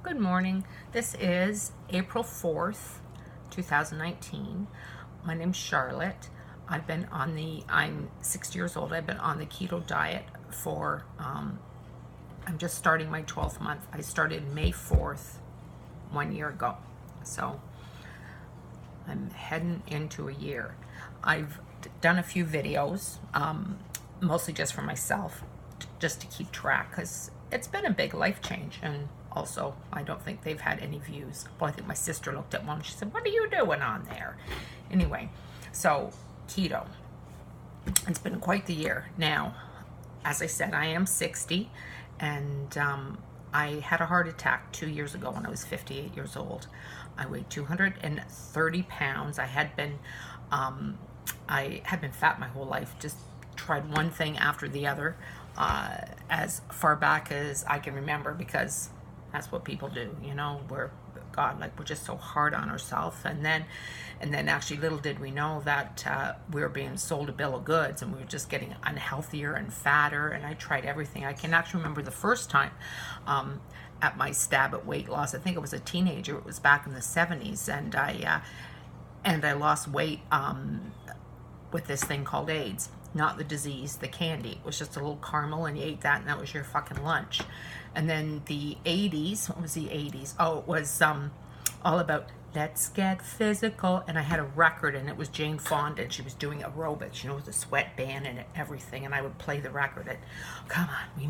Good morning. This is April 4th, 2019. My name's Charlotte. I'm 60 years old. I've been on the keto diet for, I'm just starting my 12th month. I started May 4th, 1 year ago. So I'm heading into a year. I've done a few videos, mostly just for myself, just to keep track, because it's been a big life change. And also, I don't think they've had any views. Well, I think my sister looked at one. She said, "What are you doing on there?" Anyway, so keto. It's been quite the year. Now, as I said, I am 60, and I had a heart attack 2 years ago when I was 58 years old. I weighed 230 pounds. I had been fat my whole life. Just tried one thing after the other, as far back as I can remember, because that's what people do, we're just so hard on ourselves. And then actually, little did we know that we were being sold a bill of goods, and we were just getting unhealthier and fatter. And I tried everything. I can actually remember the first time at my stab at weight loss. I think it was a teenager. It was back in the 70s, and I lost weight with this thing called AIDS. Not the disease, the candy. It was just a little caramel, and you ate that, and that was your fucking lunch. And then the 80s, what was the 80s? Oh, it was all about let's get physical. And I had a record, and it was Jane Fonda, and she was doing aerobics, with a sweatband and everything. And I would play the record, and come on, we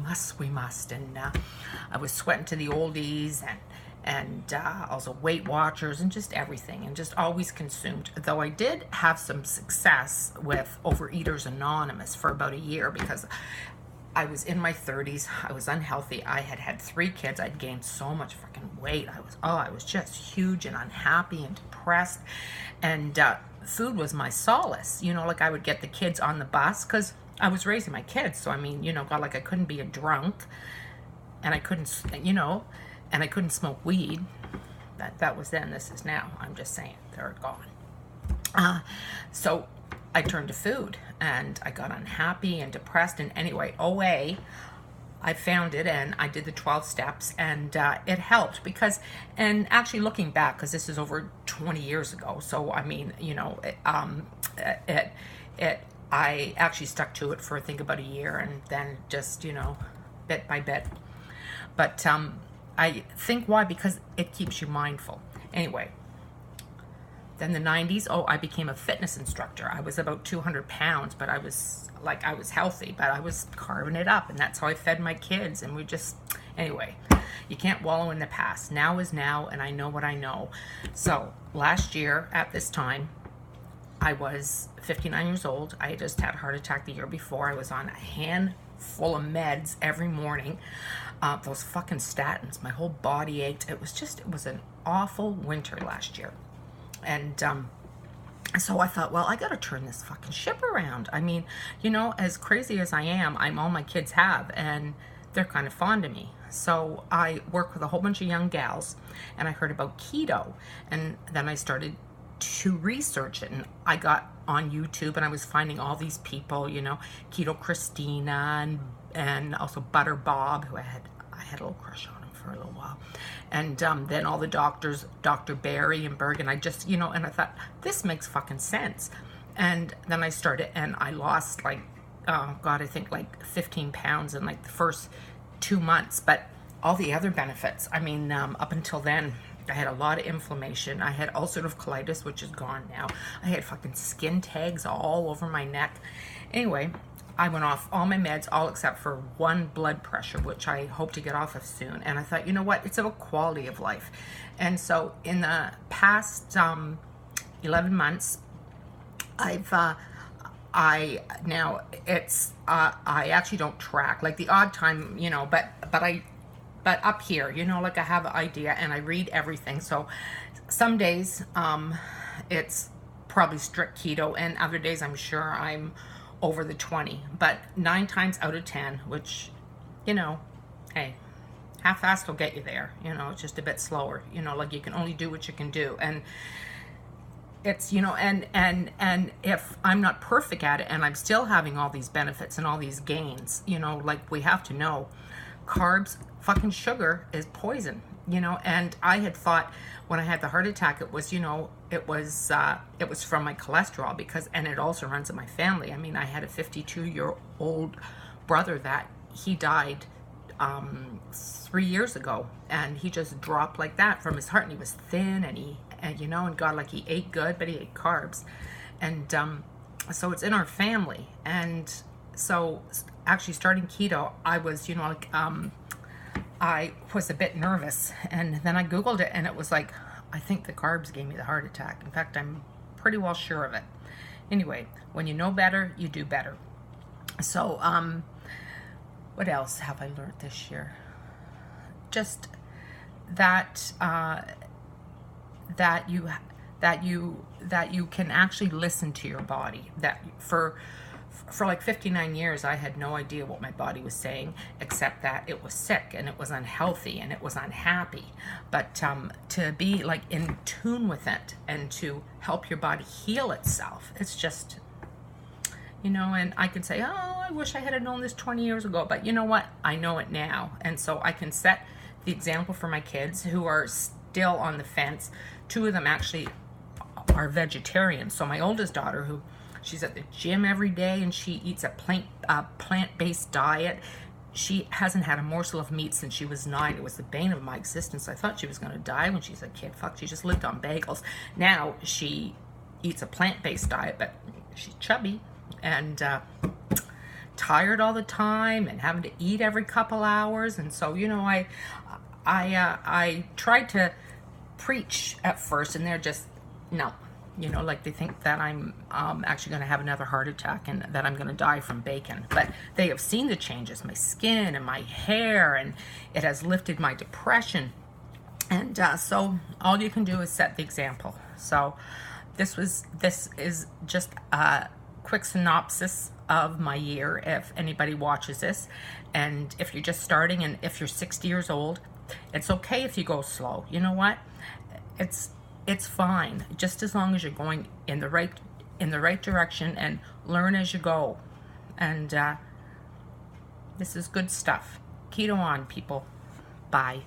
must. And I was sweating to the oldies, and also Weight Watchers, and just everything, and just always consumed. Though I did have some success with Overeaters Anonymous for about a year, because I was in my 30s, I was unhealthy, I had 3 kids, I'd gained so much fucking weight, I was just huge and unhappy and depressed, and food was my solace. Like, I would get the kids on the bus, because I was raising my kids, so God, like, I couldn't be a drunk, and I couldn't, and I couldn't smoke weed. That was then, this is now. I'm just saying, they're gone. So I turned to food, and I got unhappy and depressed. And anyway, OA, I found it, and I did the 12 steps, and it helped and actually looking back, because this is over 20 years ago, so I actually stuck to it for, I think, about a year, and then just, bit by bit. But I think why? Because it keeps you mindful. Anyway, then the 90s, I became a fitness instructor. I was about 200 pounds, but I was healthy, but I was carving it up, and that's how I fed my kids. And anyway, you can't wallow in the past. Now is now, and I know what I know. So last year at this time, I was 59 years old. I had just had a heart attack the year before. I was on a handful of meds every morning. Those fucking statins. My whole body ached. It was an awful winter last year. And so I thought, well, I got to turn this fucking ship around. I mean, as crazy as I am, I'm all my kids have, and they're kind of fond of me. So I work with a whole bunch of young gals, and I heard about keto, and then I started to research it, and I got on YouTube, and I was finding all these people, Keto Christina, and also Butter Bob, who I had a little crush on him for a little while, and then all the doctors, Dr. Barry and Berg, and I just, and I thought, this makes fucking sense. And then I started, and I lost I think 15 pounds in the first 2 months, but all the other benefits, up until then, I had a lot of inflammation. I had ulcerative colitis, which is gone now. I had fucking skin tags all over my neck. Anyway, I went off all my meds, all except for one blood pressure, which I hope to get off of soon. And I thought, you know what? It's about quality of life. And so in the past 11 months, I actually don't track, like the odd time, but up here, I have an idea, and I read everything. So some days it's probably strict keto, and other days I'm sure I'm over the 20. But 9 times out of 10, which, hey, half-assed will get you there. It's just a bit slower. You can only do what you can do. And it's, and if I'm not perfect at it, and I'm still having all these benefits and all these gains, we have to know, carbs, fucking sugar is poison, you know. And I had thought when I had the heart attack, it was, you know, it was from my cholesterol, because, and it also runs in my family. I mean, I had a 52-year-old brother that he died 3 years ago, and he just dropped like that from his heart, and he was thin, and you know, and God, like, he ate good, but he ate carbs. And so it's in our family. And so actually starting keto, I was, you know, like, I was a bit nervous, and then I Googled it, and it was like, I think the carbs gave me the heart attack. In fact, I'm pretty well sure of it. Anyway, when you know better, you do better. So, what else have I learned this year? Just that that you can actually listen to your body. That for like 59 years, I had no idea what my body was saying, except that it was sick and it was unhealthy and it was unhappy. But to be like in tune with it and to help your body heal itself, it's just, you know. And I could say, oh, I wish I had known this 20 years ago, but you know what? I know it now. And so I can set the example for my kids who are still on the fence. 2 of them actually are vegetarians. So my oldest daughter, who she's at the gym every day and she eats a plant-based diet. She hasn't had a morsel of meat since she was 9. It was the bane of my existence. I thought she was going to die when she was a kid. Fuck, she just lived on bagels. Now she eats a plant-based diet, but she's chubby and tired all the time and having to eat every couple hours. And so, you know, I tried to preach at first, and they're just, no. You know, like, they think that I'm actually going to have another heart attack and that I'm going to die from bacon. But they have seen the changes, my skin and my hair, and it has lifted my depression. And so all you can do is set the example. So this is just a quick synopsis of my year, if anybody watches this. And if you're just starting, and if you're 60 years old, it's okay if you go slow. You know what? It's fine, just as long as you're going in the right direction and learn as you go. And this is good stuff. Keto on, people. Bye.